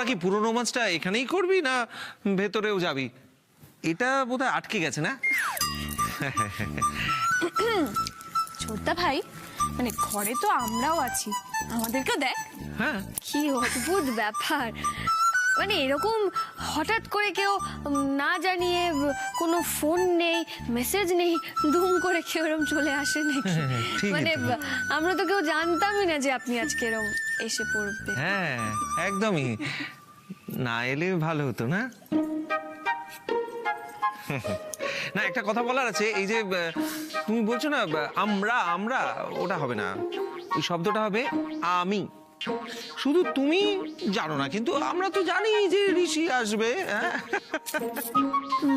তোরা কি পুরো রোমান্সটা এখানেই করবি না ভেতরেও যাবি? এটা বোধহয় আটকে গেছে না? ছোটদা ভাই, মানে ঘরে তো আমরাও আছি, আমাদেরকে দেখ। হ্যাঁ, কি অদ্ভুত ব্যাপার, মানে এরকম হঠাৎ করে কেউ না জানিয়ে, কোনো ফোন নেই, মেসেজ নেই, দুম করে কেউ এরকম চলে আসে নাকি? মানে আমরা তো কেউ জানতামই না যে আপনি আজকে এরকম এসে পড়বে। হ্যাঁ, একদমই না এলে ভালো হতো না? না, একটা কথা বলার আছে। এই যে তুমি বলছো না আমরা আমরা, ওটা হবে না। ওই শব্দটা হবে আমি। শুধু তুমি জানো না, কিন্তু আমরা তো জানি যে ঋষি আসবে।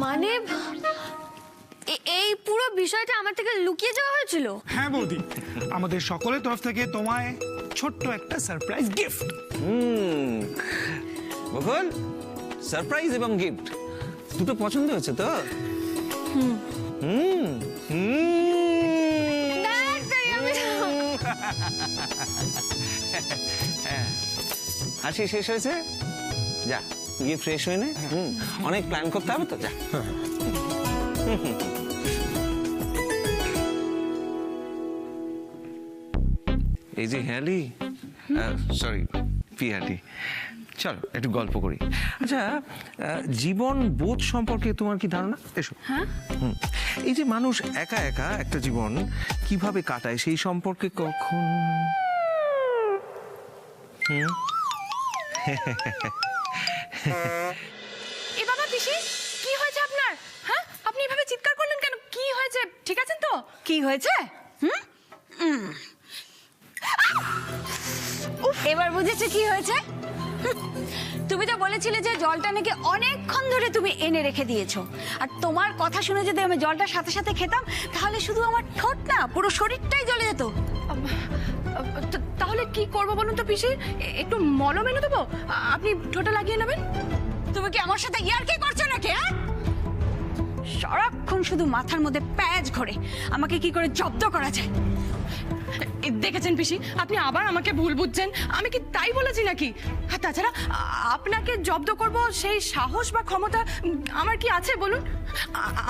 মানে এই পুরো বিষয়টা আমার থেকে লুকিয়ে যাওয়া হয়েছিল? হ্যাঁ বৌদি, আমাদের সকলের তরফ থেকে তোমায় ছোট্ট একটা সারপ্রাইজ গিফট। বকুল, সারপ্রাইজ এবং গিফট দুটো পছন্দ হয়েছে তো? হাসি শেষ হয়েছে? যা গিয়ে ফ্রেশ হয়ে নে। অনেক প্ল্যান করতে হবে তো, যা। এই যে হেয়ালি, সরি পিয়ালি, চলো একটু গল্প করি। আচ্ছা, জীবন বোধ সম্পর্কে তোমার কি ধারণা? এসো। এই যে মানুষ একা একা একটা জীবন কিভাবে কাটায় সেই সম্পর্কে কখন এ বাবা পিসি, কি হয়েছে আপনার? হ্যাঁ, আপনি এভাবে চিৎকার করলেন কেন? কি হয়েছে? ঠিক আছেন তো? কি হয়েছে? এবার বুঝেছে কি হয়েছে? তুমি তো বলেছিলে যে জলটা নাকি অনেকক্ষণ ধরে তুমি এনে রেখে দিয়েছো, আর তোমার কথা শুনে যদি আমি জলটা সাথে সাথে খেতাম তাহলে শুধু আমার ঠোঁট না, পুরো শরীরটাই জ্বলে যেত। তাহলে কি করবো বলুন তো পিসি? একটু মলম এনে দেবো, আপনি ঠোঁটে লাগিয়ে নেবেন। তুমি কি আমার সাথে ইয়ার্কি করছো নাকি? হ্যাঁ, সারাক্ষণ শুধু মাথার মধ্যে প্যাঁচ ঘোরে, আমাকে কি করে জব্দ করা যায়। দেখেছেন পিসি, আপনি আবার আমাকে ভুল বুঝছেন। আমি কি তাই বলেছি নাকি? আর তাছাড়া আপনাকে জব্দ করব সেই সাহস বা ক্ষমতা আমার কি আছে বলুন?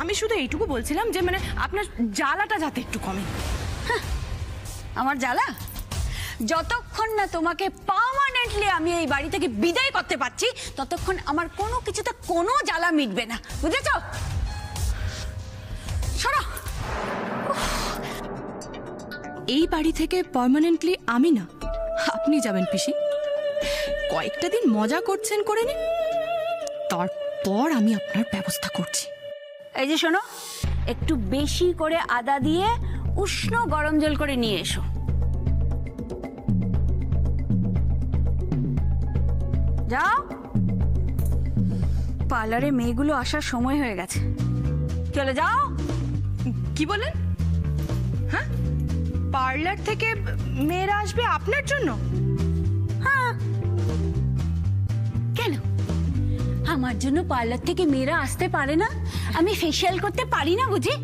আমি শুধু এইটুকু বলছিলাম যে মানে আপনার জ্বালাটা যাতে একটু কমে। আমার জ্বালা? যতক্ষণ না তোমাকে পার্মানেন্টলি আমি এই বাড়ি থেকে বিদায় করতে পারছি ততক্ষণ আমার কোনো কিছুতে কোনো জ্বালা মিটবে না, বুঝেছো? সরো। এই বাড়ি থেকে পার্মানেন্টলি আমি না, আপনি যাবেন পিসি। কয়েকটা দিন মজা করছেন, করে নিন, তারপর আমি আপনার ব্যবস্থা করছি। এই যে শোনো, একটু বেশি করে আদা দিয়ে উষ্ণ গরম জল করে নিয়ে এসো। যাও, পার্লারে মেয়েগুলো আসার সময় হয়ে গেছে, চলে যাও। কি বলেন? হ্যাঁ, পার্লার থেকে মেয়েরা আসবে আপনার জন্য? হ্যাঁ, কেন আমার জন্য পার্লার থেকে মেয়েরা আসতে পারে না? আমি ফেসিয়াল করতে পারি না বুঝি?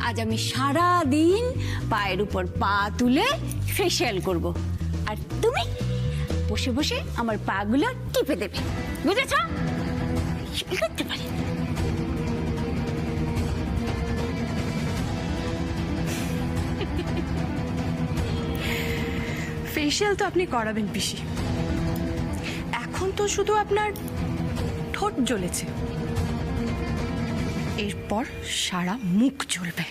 আজ আমি সারা দিন পায়ের উপর পা তুলে ফেসিয়াল করব, আর তুমি বসে বসে আমার পাগুলো টিপে দেবে, বুঝেছ? করতে পারি। ফেসিয়াল তো আপনি করাবেন পিসি, এখন তো শুধু আপনার ঠোঁট জ্বলেছে, এরপর সারা মুখ জ্বলবে।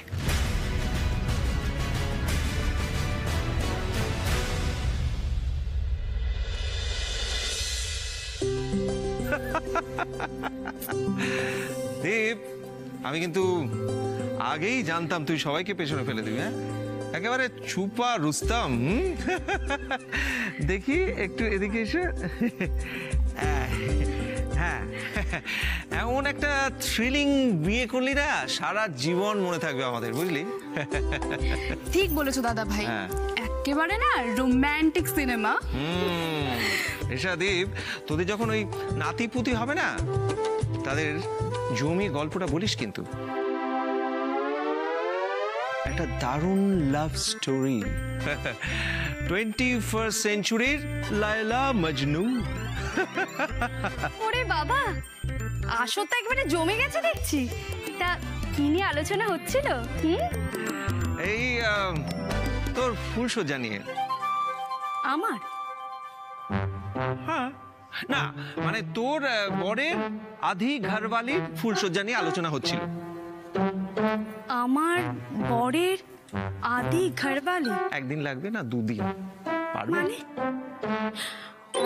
দীপ, আমি কিন্তু আগেই জানতাম তুই সবাইকে পেছনে ফেলে দিবি। হ্যাঁ, একেবারে ছুপা রুস্তাম। দেখি একটু এদিকে এসে। হ্যাঁ, এমন একটা থ্রিলিং বিয়ে করলি না, সারা জীবন মনে থাকবে আমাদের, বুঝলি? ঠিক বলেছো দাদা ভাই, একেবারে না রোম্যান্টিক সিনেমা। এসা দীপ, তোদের যখন ওই নাতিপুতি হবে না, তাদের জমি গল্পটা বলিস কিন্তু। একটা দারুণ লাভ স্টোরি 21st সেঞ্চুরির লায়লা মজনু। ওরে বাবা, আসর তো একবারে জমে গেছে দেখছি। তা কি নিয়ে আলোচনা হচ্ছিল? এই তোর ফুলসজ্জা নিয়ে। আমার? হ্যাঁ, না মানে তোর বরের আধি ঘরওয়ালির ফুলসজ্জা নিয়ে আলোচনা হচ্ছিল। আমার বরের আদি ঘরওয়ালি? একদিন লাগবে না, দুদিন পারবে? মানে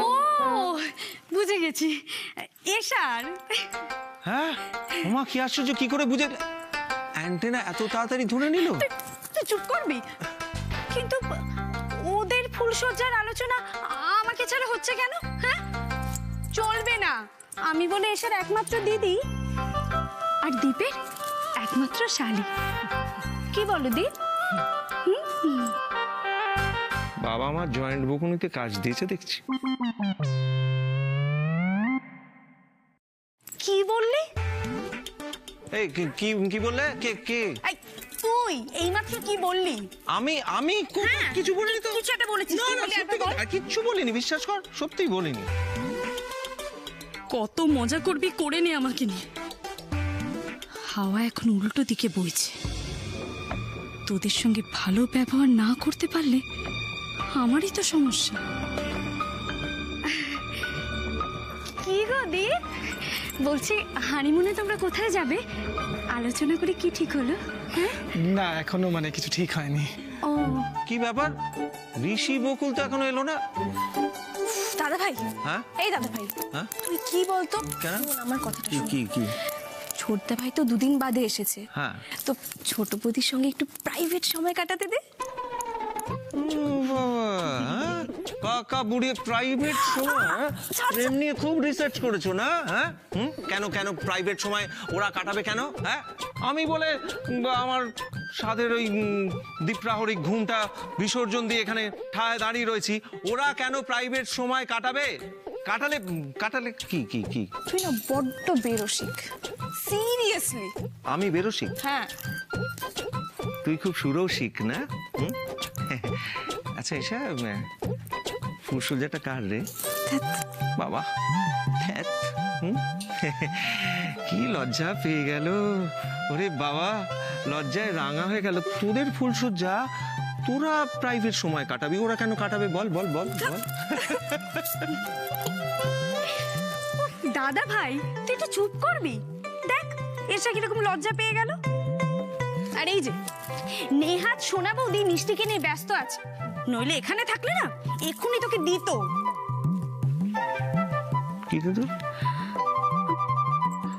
ও, বুঝে গেছি, এশার। হ্যাঁ, ওমা কি আশ্চর্য, কি করে বুঝে অ্যান্টেনা এত তাড়াতাড়ি ধরে নিল? তুই চুপ করবি? কিন্তু ওদের ফুলসজ্জার আলোচনা আমাকে ছাড়া হচ্ছে কেন? হ্যাঁ, চলবে না। আমি বলে এশার একমাত্র দিদি আর দীপের একমাত্র শালি। কি বলো দীপ? বাবা আমার জয়েন্ট বকুনিতে কাজ দিয়েছে দেখছি। কি বললি? এই কি কি বললে? কে কে? এই তুই এইমাত্র কি বললি? আমি কিছু বলিনি তো। কিছু একটা বলেছিস। না না, সত্যি কথা, আর কিচ্ছু বলিনি, বিশ্বাস কর, সত্যিই বলিনি। কত মজা করবি করে নে আমাকে নিয়ে। হাওয়া এখন উল্টো দিকে বইছে। তোদের সঙ্গে ভালো ব্যবহার না করতে পারলে আমারই তো সমস্যা। কি গো দীপ, বলছি হানিমুনে তোমরা কোথায় যাবে? আলোচনা করে কি ঠিক হলো? হ্যাঁ, না এখনো মানে কিছু ঠিক হয়নি। ও কি ব্যাপার, ঋষি বকুল তো এখনো এলো না? দাদা ভাই। হ্যাঁ এই দাদা ভাই, হ্যাঁ, তুই কি বলতো? কেন? শোন আমার কথাটা কি শোন। কি কি? ছোটদা ভাই তো দুদিন বাদে এসেছে। হ্যাঁ, তো ছোট বৌদির সঙ্গে একটু প্রাইভেট সময় কাটাতে দে। কাকা বুড়ি প্রাইভেট সময় প্রেম নিয়ে খুব রিসার্চ করেছো না? হ্যাঁ, কেন কেন প্রাইভেট সময় ওরা কাটাবে কেন? হ্যাঁ, আমি বলে আমার সাধের ওই দ্বীপ্রাহরিক ঘুমটা বিসর্জন দিয়ে এখানে ঠায় দাঁড়িয়ে রয়েছি, ওরা কেন প্রাইভেট সময় কাটাবে? কাটালে কি কি কি? তুই না বড্ড বেরসিক, সিরিয়াসলি। আমি বেরসিক? হ্যাঁ, তুই খুব সুরসিক না? আচ্ছা এসা ফুলসজ্জাটা কার রে? বাবা ধ্যাৎ, কি লজ্জা পেয়ে গেল ওরে বাবা, লজ্জায় রাঙা হয়ে গেল। তোদের ফুলসজ্জা তোরা প্রাইভেট সময় কাটাবি, ওরা কেন কাটাবে? বল বল বল বল। দাদা ভাই তুই একটু চুপ করবি? দেখ এসা কিরকম লজ্জা পেয়ে গেল। আর এই যে নেহাত সোনা বৌদি মিষ্টিকে নিয়ে ব্যস্ত আছে, নইলে এখানে থাকলে না এক্ষুনি তোকে দিত। কি দিত?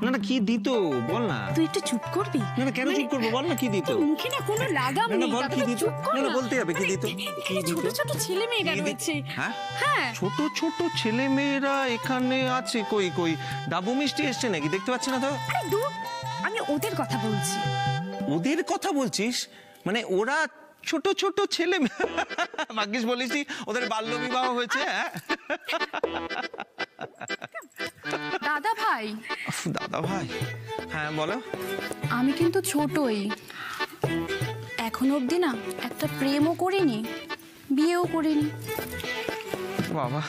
না না, কি দিত বল না। তুই একটু চুপ করবি? না না, কেন চুপ করবো? বল না কি দিত। মুখে না কোনো লাগাম না না, নেই। বল দাদা কি ভাই, দিত। চুপ কর না না, না। বলতে হবে কি দিত। এখানে ছোট ছোট ছেলে মেয়েরা কি দিত? রয়েছে। হ্যাঁ হ্যাঁ, ছোট ছোট ছেলে মেয়েরা এখানে আছে। কই কই ডাবু মিষ্টি এসছে নাকি? দেখতে পাচ্ছি না তো। আরে দূর, আমি ওদের কথা বলছি। ওদের কথা বলছিস? মানে ওরা ছোট ছোট ছেলে ভাগ্যিস বলিসি ওদের বাল্য বিবাহ হয়েছে। হ্যাঁ দাদা ভাই, দাদা ভাই, হ্যাঁ বলো। আমি কিন্তু ছোটই, এখন অবধি না একটা প্রেমও করিনি, বিয়েও করিনি। বাবা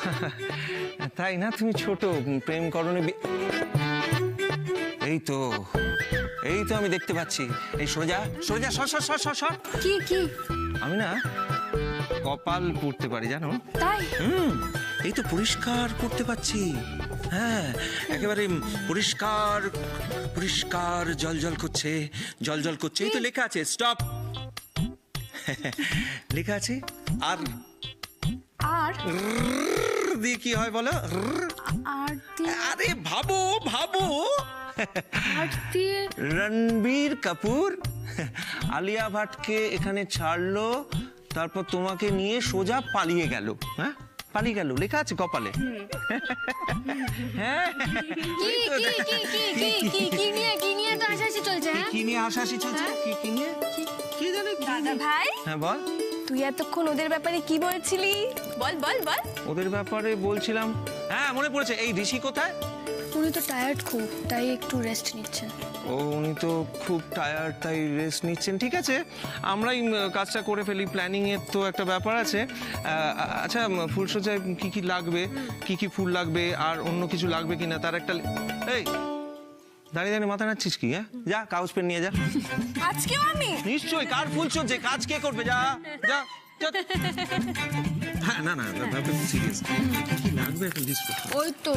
তাই না? তুমি ছোট, প্রেম করনি? এই তো এই তো আমি দেখতে পাচ্ছি। এই সোজা সোজা সর সর সর সর সর। কি কি? আমি না কপাল পড়তে পারি জানো? তাই? এই তো পরিষ্কার করতে পাচ্ছি। হ্যাঁ, একেবারে পরিষ্কার পরিষ্কার জল জল করছে, জল জল করছে। এই তো লেখা আছে স্টপ, লেখা আছে। আর আর দিয়ে কি হয় বলো? আর দিয়ে আরে ভাবো ভাবো, আর দিয়ে রণবীর কাপুর আলিয়া ভাটকে এখানে ছাড়লো, তারপর তোমাকে নিয়ে সোজা পালিয়ে গেল। হ্যাঁ, পালিয়ে গেল, লেখা আছে কপালে। হ্যাঁ, কি কি কি কি কি কি কি নিয়ে তো হাসাহাসি চলছে? হ্যাঁ, কি নিয়ে হাসাহাসি চলছে? কি নিয়ে? কি জানে? দাদা ভাই হ্যাঁ বল। তুই এতক্ষণ ওদের ব্যাপারে কি বলছিলি? বল বল বল। ওদের ব্যাপারে বলছিলাম, হ্যাঁ মনে পড়েছে। এই ঋষি কোথায়? উনি তো টায়ার্ড খুব, তাই একটু রেস্ট নিচ্ছেন। উনি তো খুব টায়ার্ড, তাই রেস্ট নিচ্ছেন। ঠিক আছে, আমরাই কাজটা করে ফেলি। প্ল্যানিং এর তো একটা ব্যাপার আছে। আচ্ছা, ফুলসজ্জায় কি কি লাগবে, কি কি ফুল লাগবে, আর অন্য কিছু লাগবে কিনা তার একটা এই দাঁড়িয়ে দাঁড়িয়ে মাথা নাড়ছিস কি? হ্যাঁ, যা কাগজ পেন নিয়ে যা। আজকেও আমি? নিশ্চয়ই, কার ফুলসজ্জা, কাজ কে করবে? যা যা যা। হ্যাঁ, না না, ব্যাপারটা সিরিয়াস। কি কি লাগবে একটা লিস্ট করতে হবে। ওই তো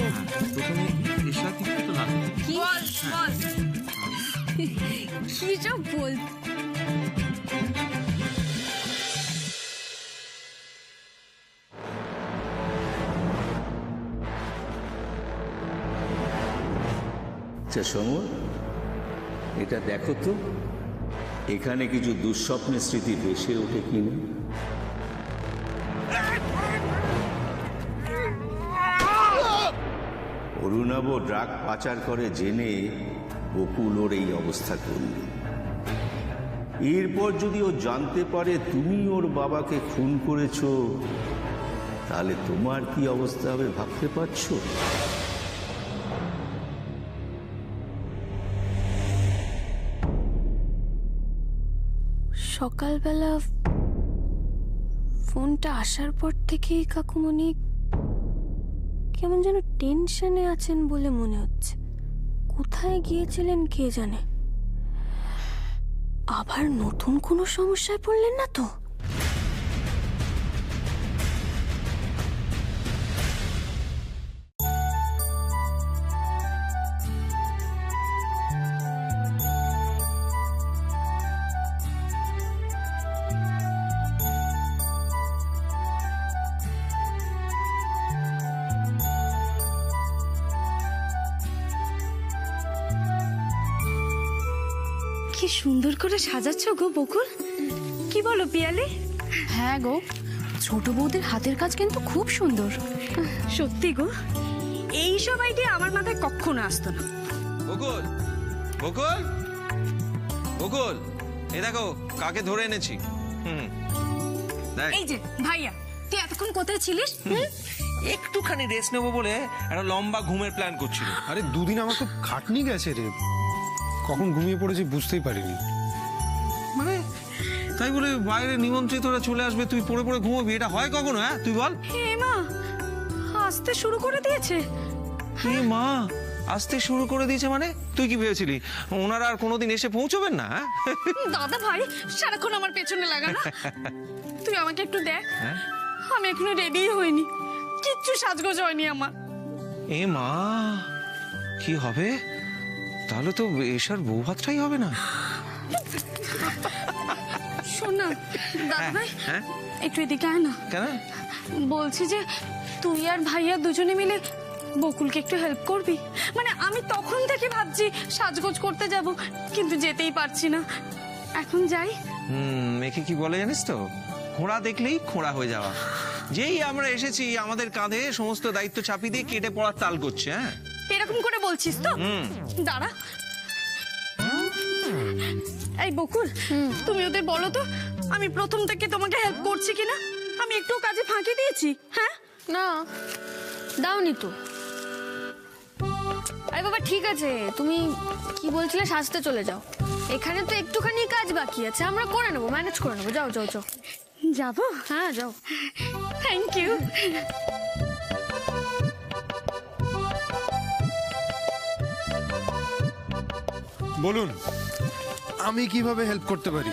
প্রথমে এসব কিছু তো লাগবে। বল বল। কি সব বল। আচ্ছা সমর, এটা দেখো তো এখানে কিছু দুঃস্বপ্নের স্মৃতি ভেসে ওঠে কিনা। অরুণাভ ড্রাগ পাচার করে জেনে বকুল ওর এই অবস্থা করল। এরপর যদি ও জানতে পারে তুমি ওর বাবাকে খুন করেছো, তাহলে তোমার কি অবস্থা হবে ভাবতে পারছো? সকালবেলা ফোনটা আসার পর থেকেই কাকুমণি কেমন যেন টেনশনে আছেন বলে মনে হচ্ছে। কোথায় গিয়েছিলেন কে জানে। আবার নতুন কোনো সমস্যায় পড়লেন না তো? কি সুন্দর করে সাজাচ্ছ গো বকুল, কি বলো পিয়ালি? হ্যাঁ গো, ছোট বৌদির হাতের কাজ কিন্তু খুব সুন্দর। সত্যি গো, এই সব আইডিয়া আমার মাথায় কখনো আসতো না। বকুল, বকুল, বকুল, এই দেখো কাকে ধরে এনেছি। দেখ, এই যে ভাইয়া, তুই এতক্ষণ কোথায় ছিলিস? একটুখানি রেস্ট নেবো বলে একটা লম্বা ঘুমের প্ল্যান করছিল। আরে দুদিন আমার খুব খাটনি গেছে রে, কখন ঘুমিয়ে পড়েছি বুঝতেই পারিনি। মানে তাই বলে বাইরে নিমন্ত্রিতরা চলে আসবে, তুই পড়ে পড়ে ঘুমোবি? এটা হয় কখনো? হ্যাঁ, তুই বল। হে মা, আসতে শুরু করে দিয়েছে। হে মা, আসতে শুরু করে দিয়েছে মানে? তুই কি ভেবেছিলি ওনারা আর কোনোদিন এসে পৌঁছবেন না? দাদা ভাই সারাক্ষণ আমার পেছনে লাগা না। তুই আমাকে একটু দেখ, হ্যাঁ? আমি এখনো রেডি হইনি, কিচ্ছু সাজগোজ হয়নি আমার। এ মা, কি হবে? তাহলে তো এসার বউ ভাতটাই হবে না। শোন না দাদা ভাই, হ্যাঁ? একটু এদিকে আয় না। কেন? বলছি যে তুই আর ভাইয়া দুজনে মিলে বকুলকে একটু হেল্প করবি। মানে আমি তখন থেকে ভাবছি সাজগোজ করতে যাব, কিন্তু যেতেই পারছি না। এখন যাই। মেয়েকে কি বলে জানিস তো? খোঁড়া দেখলেই খোঁড়া হয়ে যাওয়া। যেই আমরা এসেছি আমাদের কাঁধে সমস্ত দায়িত্ব চাপিয়ে দিয়ে কেটে পড়ার তাল করছে। হ্যাঁ, এরকম করে বলছিস তো? দাঁড়া। এই বকুল, তুমি ওদের বলো তো আমি প্রথম থেকে তোমাকে হেল্প করছি কিনা। আমি একটু কাজে ফাঁকি দিয়েছি? হ্যাঁ না, দাওনি তো। আরে বাবা ঠিক আছে, তুমি কি বলছিলে সাজতে চলে যাও। এখানে তো একটুখানি কাজ বাকি আছে, আমরা করে নেবো, ম্যানেজ করে নেবো। যাও যাও যাও। যাবো? হ্যাঁ যাও। Thank you. বলুন, আমি কিভাবে হেল্প করতে পারি?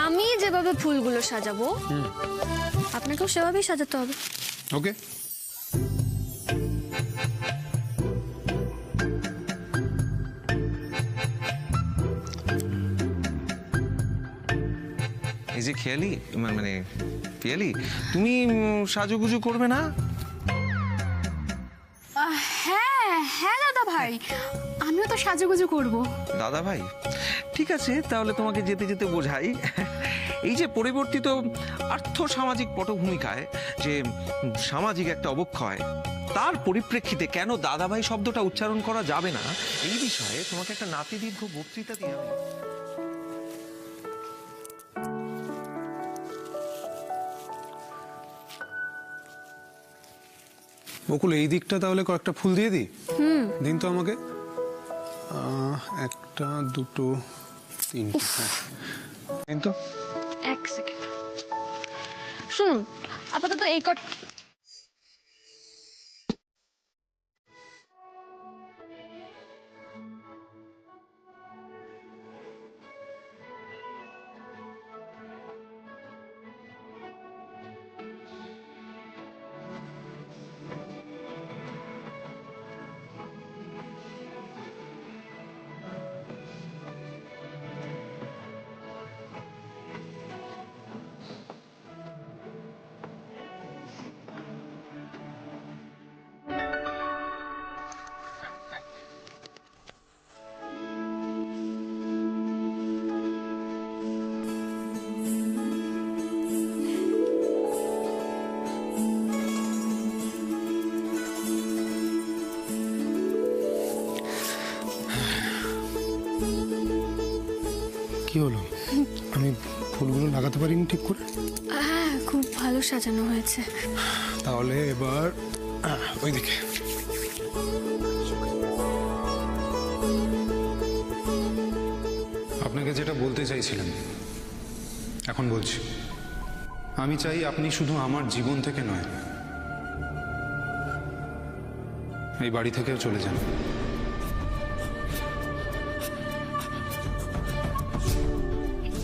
আমি যেভাবে ফুলগুলো সাজাবো আপনাকেও সেভাবেই সাজাতে হবে। ওকে। এই যে খেয়ালি মানে পিয়ালি, তুমি সাজুগুজু করবে না? হ্যাঁ হ্যাঁ দাদা ভাই, আমিও তো সাজুগুজু করব। দাদা ভাই, ঠিক আছে, তাহলে তোমাকে যেতে যেতে বোঝাই। এই যে পরিবর্তিত আর্থ সামাজিক পটভূমিকায় যে সামাজিক একটা অবক্ষয়, তার পরিপ্রেক্ষিতে কেন দাদাভাই শব্দটা উচ্চারণ করা যাবে না, এই বিষয়ে তোমাকে একটা নাতিদীর্ঘ বক্তৃতা দিয়ে হবে। বকুল, এই দিকটা তাহলে কয়েকটা ফুল দিয়ে দিই। দিন তো আমাকে। একটা, দুটো, তিনটে। হ্যাঁ। কিন্তু এক সেকেন্ড শুনুন, আপাতত এই কট কি হলো? আমি ফুলগুলো লাগাতে পারিনি ঠিক করে। হ্যাঁ, খুব ভালো সাজানো হয়েছে। তাহলে এবার ওইদিকে। আপনাকে যেটা বলতে চাইছিলাম এখন বলছি। আমি চাই আপনি শুধু আমার জীবন থেকে নয়, এই বাড়ি থেকেও চলে যান।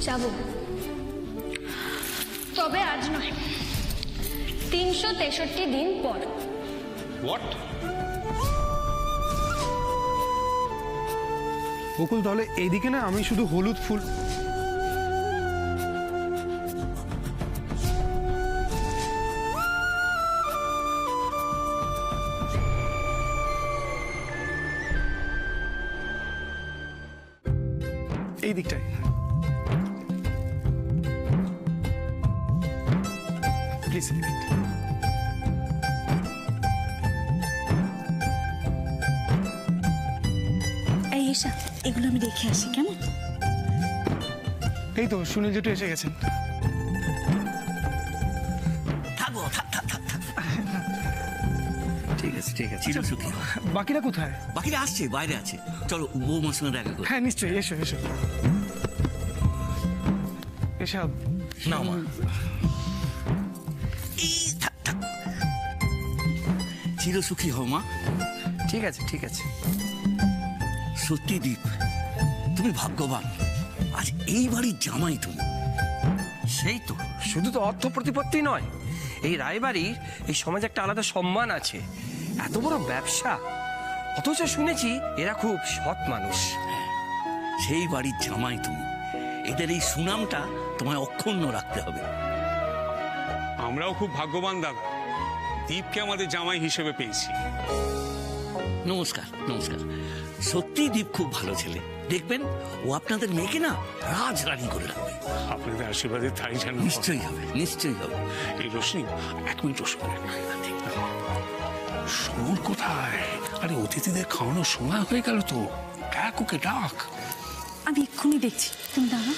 যাব, তবে আজ নয়, 363 দিন পর। হোয়াট? বকুল, তাহলে এইদিকে না আমি শুধু হলুদ ফুল। এই দিকটায় প্লিজ। এই এসা, এগুলো আমি দেখে আসি কেমন? এই তো সুনীল জেঠু এসে গেছেন। থাকবো, ঠিক আছে ঠিক আছে। চিরসুখী। বাকিরা কোথায়? বাকিরা আসছে, বাইরে আছে। চলো বৌমার সঙ্গে দেখা করি। হ্যাঁ নিশ্চয়ই, এসো এসো। এসব নাও মা। চিরসুখী হও মা। ঠিক আছে ঠিক আছে। সত্যি দীপ, তুমি ভাগ্যবান, আজ এই বাড়ির জামাই তুমি। সেই তো, শুধু তো অর্থ প্রতিপত্তি নয়, এই রায়বাড়ির এই সমাজে একটা আলাদা সম্মান আছে। এত বড় ব্যবসা, অথচ শুনেছি এরা খুব সৎ মানুষ। সেই বাড়ির জামাই তুমি, এদের এই সুনামটা তোমায় অক্ষুণ্ণ রাখতে হবে। আমরাও খুব ভাগ্যবান দাদা, দীপকে আমাদের জামাই হিসেবে পেয়েছি। নমস্কার নমস্কার। সত্যি দীপ খুব ভালো ছেলে, দেখবেন ও আপনাদের মেয়েকে না রাজরানী করে রাখবে। আপনাদের আশীর্বাদে তাই জানো। নিশ্চয়ই হবে, নিশ্চয়ই হবে। এই রোশনি, 1 মিনিট ওর সঙ্গে। সমর কোথায়? আরে অতিথিদের খাওয়ানোর সময় হয়ে গেল তো, ডাক ওকে, ডাক। আমি এক্ষুনি দেখছি, তুমি দাঁড়া।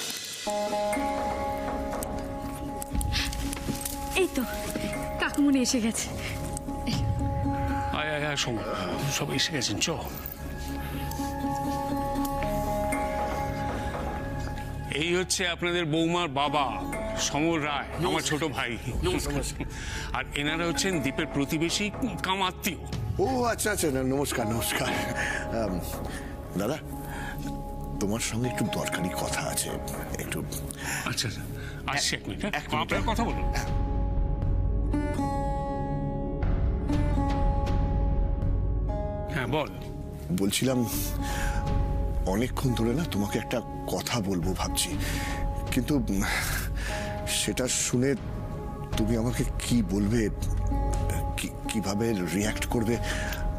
এই তো কাকুমনি এসে গেছে। আয় আয় আয় সমর, সব এসে গেছেন, চ। এই হচ্ছে আপনাদের বৌমার বাবা সমর রায়, আমার ছোট ভাই। নমস্কার। আর এনারা হচ্ছেন দীপের প্রতিবেশী কাম আত্মীয়। ও আচ্ছা আচ্ছা, নমস্কার নমস্কার। দাদা, তোমার সঙ্গে একটু দরকারি কথা আছে, একটু। আচ্ছা আচ্ছা, আসছি 1 মিনিট। এক মিনিট। আপনার কথা বলুন। হ্যাঁ বল। বলছিলাম, অনেকক্ষণ ধরে না তোমাকে একটা কথা বলবো ভাবছি, কিন্তু সেটা শুনে তুমি আমাকে কি বলবে, কিভাবে রিয়াক্ট করবে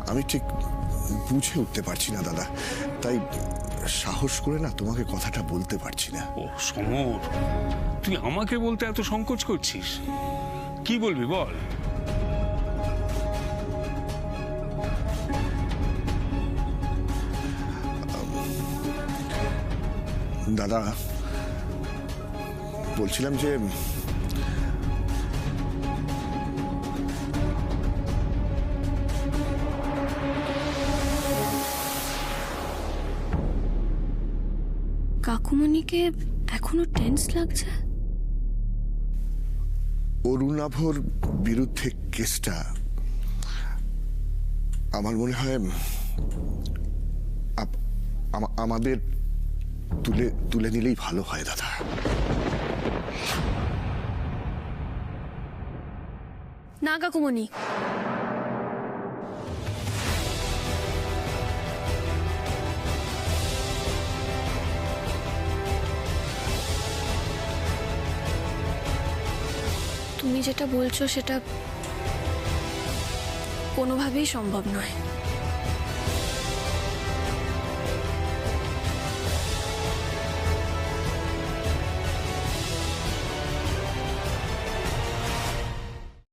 আমি ঠিক বুঝে উঠতে পারছি না দাদা, তাই সাহস করে না তোমাকে কথাটা বলতে পারছি না। ও সমর, তুই আমাকে বলতে এত সংকোচ করছিস, কি বলবি বল। দাদা, বলছিলাম যে কাকুমণিকে এখনো টেন্স লাগছে। অরুণাভর বিরুদ্ধে কেসটা আমার মনে হয় আমাদের তুলে নিলেই ভালো হয় দাদা। না কাকুমণি, তুমি যেটা বলছো সেটা কোনোভাবেই সম্ভব নয়।